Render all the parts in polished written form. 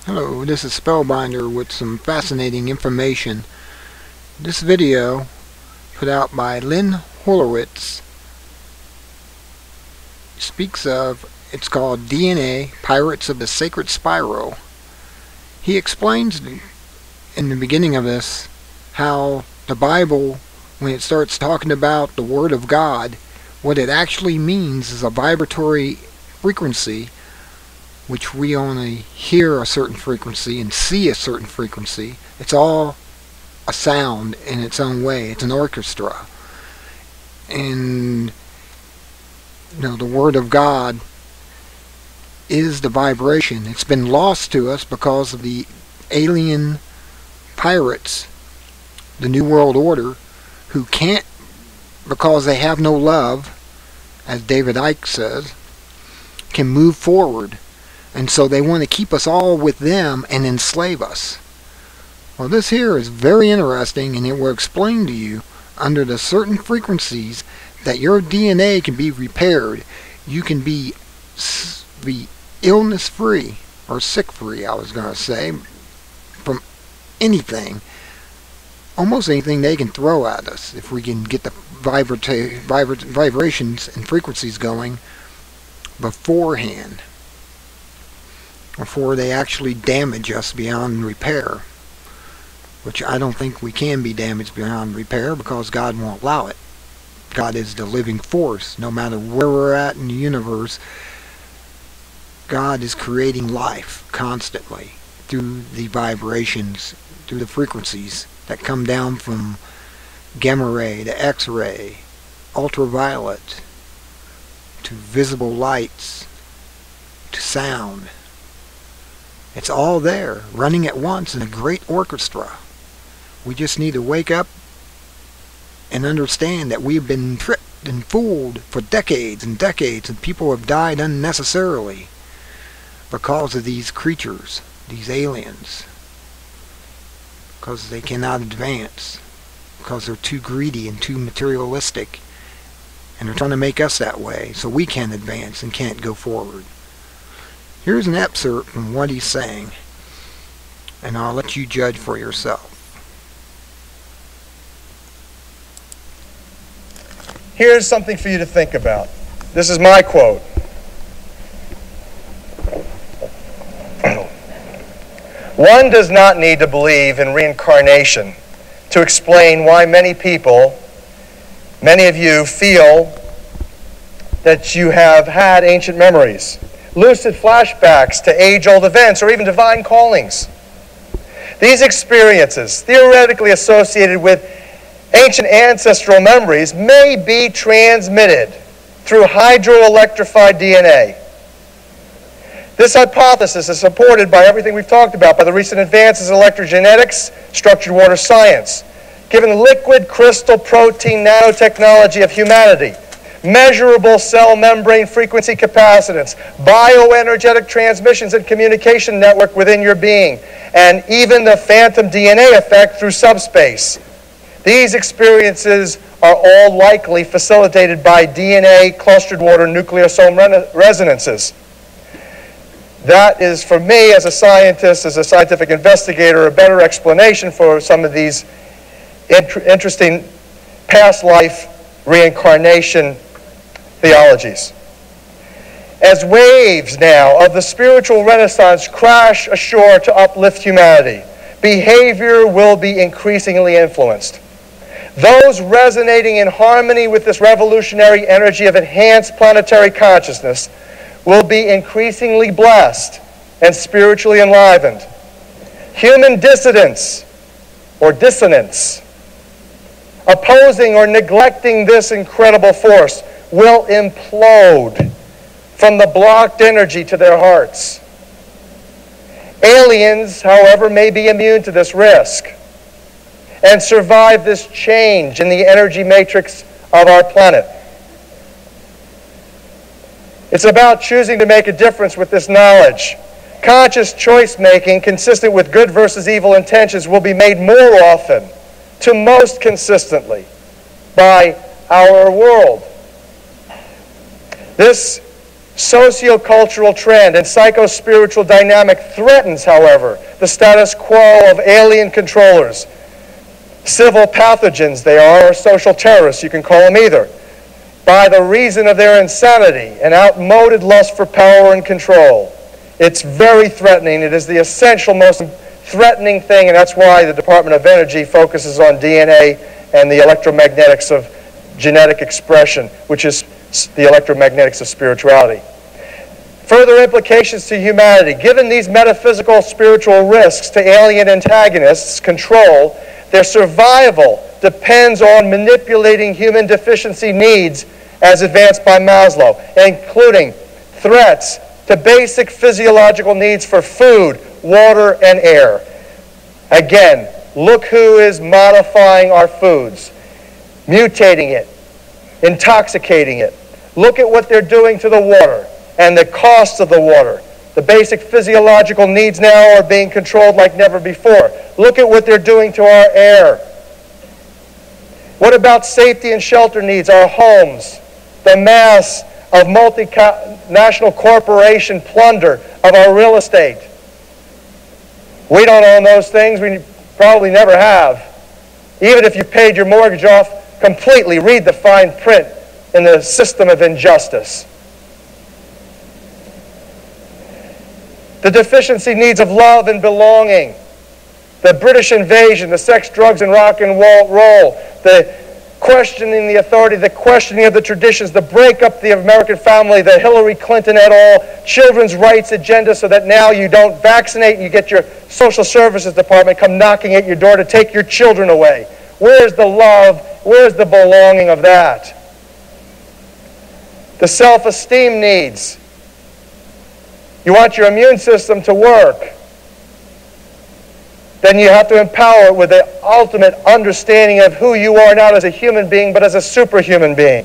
Hello, this is Spellbinder with some fascinating information. This video, put out by Lynn Horowitz, speaks of, it's called DNA, Pirates of the Sacred Spiral. He explains in the beginning of this how the Bible, when it starts talking about the Word of God, what it actually means is a vibratory frequency, which we only hear a certain frequency and see a certain frequency. It's all a sound in its own way. It's an orchestra. And the Word of God is the vibration. It's been lost to us because of the alien pirates, the New World Order, who can't, because they have no love, as David Icke says, can move forward. And so they want to keep us all with them and enslave us. Well, this here is very interesting, and it will explain to you under the certain frequencies that your DNA can be repaired. You can be illness free, or sick free, I was going to say, from anything. Almost anything they can throw at us if we can get the vibrations and frequencies going beforehand, before they actually damage us beyond repair, which I don't think we can be damaged beyond repair because God won't allow it. God is the living force. No matter where we're at in the universe, God is creating life constantly through the vibrations, through the frequencies that come down from gamma ray to X-ray, ultraviolet, to visible lights, to sound. It's all there, running at once in a great orchestra. We just need to wake up and understand that we've been tricked and fooled for decades and decades, and people have died unnecessarily because of these creatures, these aliens, because they cannot advance, because they're too greedy and too materialistic, and they're trying to make us that way so we can't advance and can't go forward. Here's an excerpt from what he's saying, and I'll let you judge for yourself. Here's something for you to think about. This is my quote. One does not need to believe in reincarnation to explain why many people, many of you, feel that you have had ancient memories, lucid flashbacks to age-old events, or even divine callings. These experiences, theoretically associated with ancient ancestral memories, may be transmitted through hydroelectrified DNA. This hypothesis is supported by everything we've talked about, by the recent advances in electrogenetics, structured water science, given the liquid crystal protein nanotechnology of humanity, measurable cell membrane frequency capacitance, bioenergetic transmissions and communication network within your being, and even the phantom DNA effect through subspace. These experiences are all likely facilitated by DNA clustered water nucleosome resonances. That is, for me, as a scientist, as a scientific investigator, a better explanation for some of these interesting past life reincarnation theologies. As waves now of the spiritual renaissance crash ashore to uplift humanity, behavior will be increasingly influenced. Those resonating in harmony with this revolutionary energy of enhanced planetary consciousness will be increasingly blessed and spiritually enlivened. Human dissidence or dissonance, opposing or neglecting this incredible force, will implode from the blocked energy to their hearts. Aliens, however, may be immune to this risk and survive this change in the energy matrix of our planet. It's about choosing to make a difference with this knowledge. Conscious choice making consistent with good versus evil intentions will be made more often, to most consistently, by our world. This Sociocultural trend and psycho-spiritual dynamic threatens, however, the status quo of alien controllers. Civil pathogens they are, or social terrorists, you can call them either, by the reason of their insanity and outmoded lust for power and control. It's very threatening. It is the essential, most threatening thing, and that's why the Department of Energy focuses on DNA and the electromagnetics of genetic expression, which is the electromagnetics of spirituality. Further implications to humanity. Given these metaphysical spiritual risks to alien antagonists' control, their survival depends on manipulating human deficiency needs as advanced by Maslow, including threats to basic physiological needs for food, water, and air. Again, look who is modifying our foods, mutating it, intoxicating it. Look at what they're doing to the water and the cost of the water. The basic physiological needs now are being controlled like never before. Look at what they're doing to our air. What about safety and shelter needs, our homes, the mass of multinational corporation plunder of our real estate? We don't own those things. We probably never have. Even if you paid your mortgage off completely, read the fine print in the system of injustice. The deficiency needs of love and belonging. The British invasion, the sex, drugs, and rock and roll, the questioning the authority, the questioning of the traditions, the breakup of the American family, the Hillary Clinton et al. Children's rights agenda, so that now you don't vaccinate and you get your social services department come knocking at your door to take your children away. Where's the love? Where's the belonging of that? The self-esteem needs. You want your immune system to work, then you have to empower it with the ultimate understanding of who you are, not as a human being, but as a superhuman being.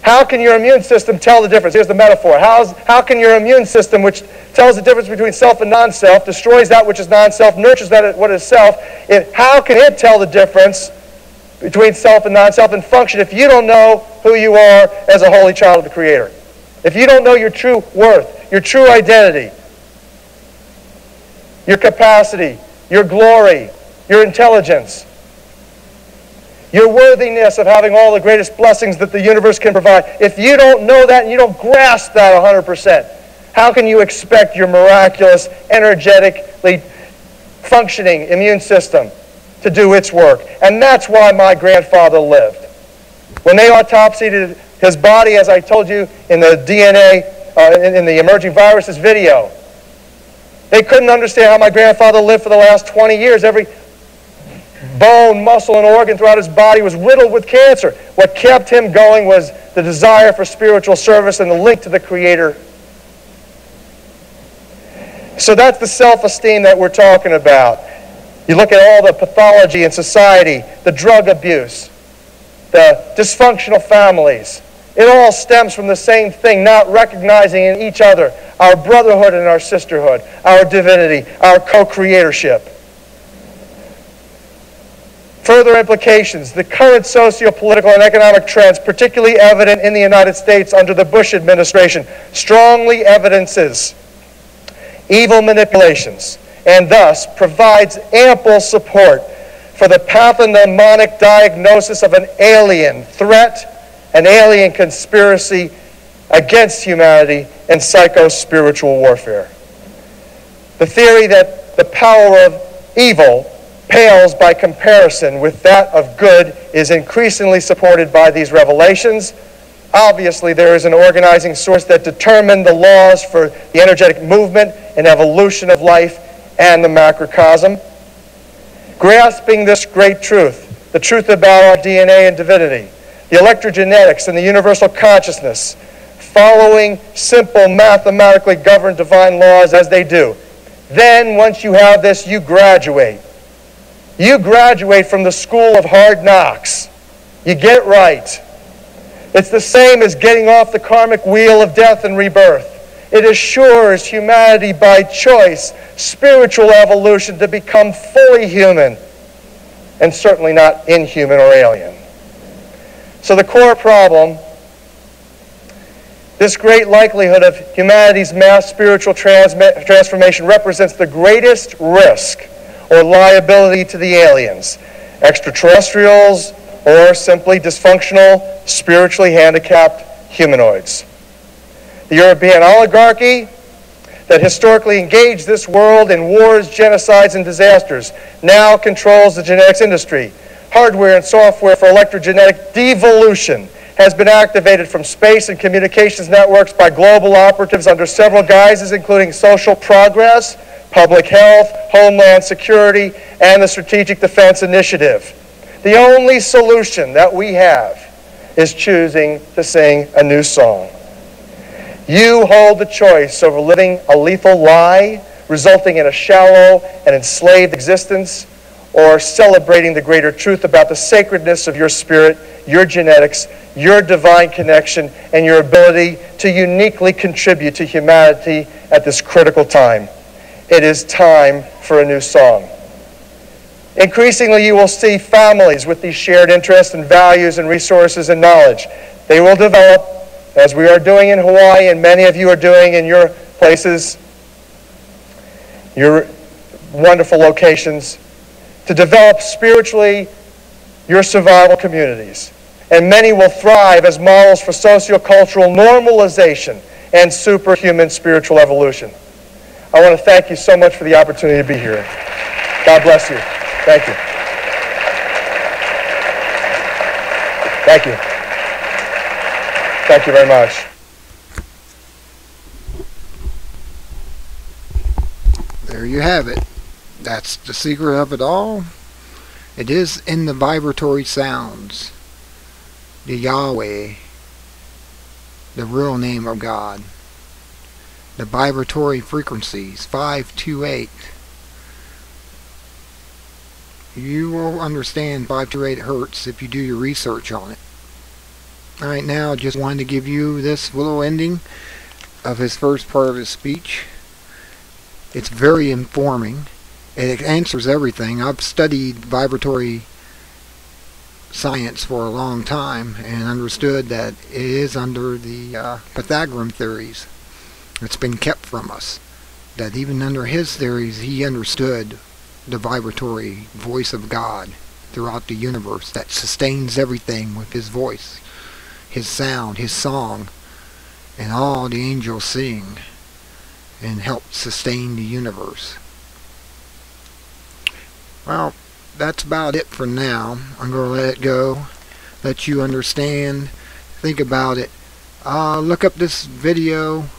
How can your immune system tell the difference? Here's the metaphor. How can your immune system, which tells the difference between self and non-self, destroys that which is non-self, nurtures that what is self, how can it tell the difference between self and non-self and function if you don't know who you are as a holy child of the Creator? If you don't know your true worth, your true identity, your capacity, your glory, your intelligence, your worthiness of having all the greatest blessings that the universe can provide, if you don't know that and you don't grasp that 100%, how can you expect your miraculous, energetically functioning immune system to do its work? And that's why my grandfather lived. When they autopsied his body, as I told you in the DNA, in the Emerging Viruses video, they couldn't understand how my grandfather lived for the last 20 years. Every bone, muscle, and organ throughout his body was riddled with cancer. What kept him going was the desire for spiritual service and the link to the Creator. So that's the self-esteem that we're talking about. You look at all the pathology in society, the drug abuse, the dysfunctional families. It all stems from the same thing, not recognizing in each other our brotherhood and our sisterhood, our divinity, our co-creatorship. Further implications, the current socio-political and economic trends, particularly evident in the United States under the Bush administration, strongly evidences evil manipulations and thus provides ample support for the pathognomonic diagnosis of an alien threat, an alien conspiracy against humanity, and psycho-spiritual warfare. The theory that the power of evil pales by comparison with that of good is increasingly supported by these revelations. Obviously, there is an organizing source that determined the laws for the energetic movement and evolution of life and the macrocosm. Grasping this great truth, the truth about our DNA and divinity, the electrogenetics and the universal consciousness, following simple mathematically governed divine laws as they do. Then, once you have this, you graduate. You graduate from the school of hard knocks. You get it right. It's the same as getting off the karmic wheel of death and rebirth. It assures humanity by choice spiritual evolution to become fully human and certainly not inhuman or alien. So the core problem This great likelihood of humanity's mass spiritual transformation represents the greatest risk or liability to the aliens, extraterrestrials, or simply dysfunctional, spiritually handicapped humanoids. The European oligarchy that historically engaged this world in wars, genocides, and disasters now controls the genetics industry. Hardware and software for electrogenetic devolution has been activated from space and communications networks by global operatives under several guises, including social progress, public health, homeland security, and the Strategic Defense Initiative. The only solution that we have is choosing to sing a new song. You hold the choice over living a lethal lie, resulting in a shallow and enslaved existence, or celebrating the greater truth about the sacredness of your spirit, your genetics, your divine connection, and your ability to uniquely contribute to humanity at this critical time. It is time for a new song. Increasingly, you will see families with these shared interests and values and resources and knowledge. They will develop, as we are doing in Hawaii and many of you are doing in your places, your wonderful locations, to develop spiritually your survival communities. And many will thrive as models for sociocultural normalization and superhuman spiritual evolution. I want to thank you so much for the opportunity to be here. God bless you. Thank you. Thank you. Thank you very much. There you have it. That's the secret of it all. It is in the vibratory sounds. The Yahweh, the real name of God. The vibratory frequencies, 528. You will understand 528 hertz if you do your research on it. Alright, now I just wanted to give you this little ending of his first part of his speech. It's very informing. It answers everything. I've studied vibratory science for a long time and understood that it is under the Pythagorean theories. It's been kept from us. That even under his theories, he understood the vibratory voice of God throughout the universe that sustains everything with his voice, his sound, his song, and all the angels sing and help sustain the universe. Well, that's about it for now. I'm going to let it go, let you understand, think about it. Look up this video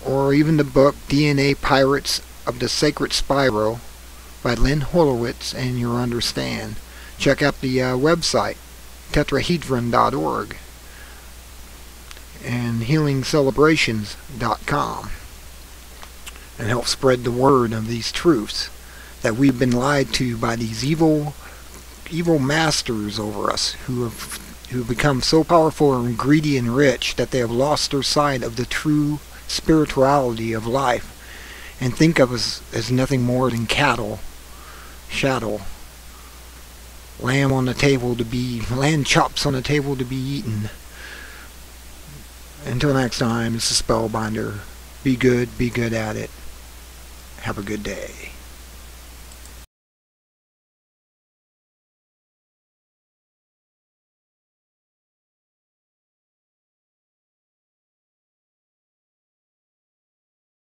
or even the book DNA Pirates of the Sacred Spiral by Lynn Horowitz and you'll understand. Check out the website tetrahedron.org and healingcelebrations.com and help spread the word of these truths that we've been lied to by these evil masters over us who become so powerful and greedy and rich that they have lost their sight of the true spirituality of life and think of us as nothing more than cattle, chattel, lamb chops on the table to be eaten. Until next time, this is Spellbinder. Be good at it. Have a good day.